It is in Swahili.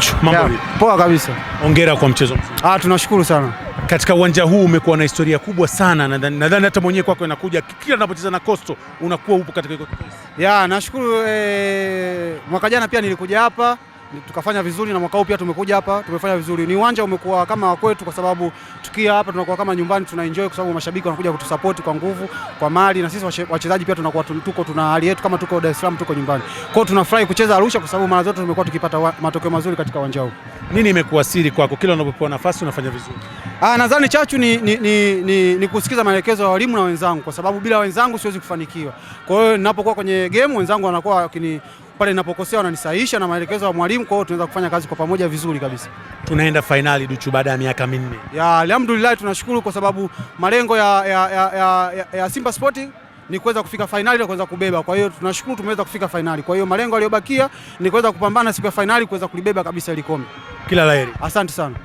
Duchu, mambo vipi? Poa kabisa. Hongera kwa mchezo mzuri. Tunashukuru sana. Katika uwanja huu umekuwa na historia kubwa sana, nadhani hata mwenyewe kwako inakuja kila unapocheza na Coastal unakuwa upo katika hiyo kikosi. Nashukuru mwaka jana pia nilikuja hapa tukafanya vizuri na mwaka huu pia tumekuja hapa tumefanya vizuri. Ni uwanja umekuwa kama wa kwetu kwa sababu tukia hapa tunakuwa kama nyumbani, tuna enjoy kwa sababu mashabiki wanakuja kutusupport kwa nguvu, kwa mali, na sisi wachezaji pia tunakuwa tuna hali yetu kama tuko Dar es Salaam, tuko nyumbani. Kwa hiyo tunafurahi kucheza Arusha kwa sababu mara zote tumekuwa tukipata matokeo mazuri katika uwanja huu. Nini imekuwa siri kwako kila unapopewa nafasi unafanya vizuri? Nadhani chachu ni kusikiza maelekezo ya walimu na wenzangu, kwa sababu bila wenzangu siwezi kufanikiwa. Kwa hiyo ninapokuwa kwenye game wenzangu wanakuwa pale ninapokosea wananisahihisha na maelekezo ya mwalimu, kwa hiyo tunaweza kufanya kazi kwa pamoja vizuri kabisa. Tunaenda finali Duchu baada ya miaka 4. Alhamdulillah tunashukuru kwa sababu malengo ya Simba Sport ni kuweza kufika finali na kuweza kubeba. Kwa hiyo tunashukuru tumeweza kufika finali. Kwa hiyo malengo yaliyobakia ni kuweza kupambana siku ya finali kuweza kulibeba kabisa ile kombe. Kila laheri. Asante sana.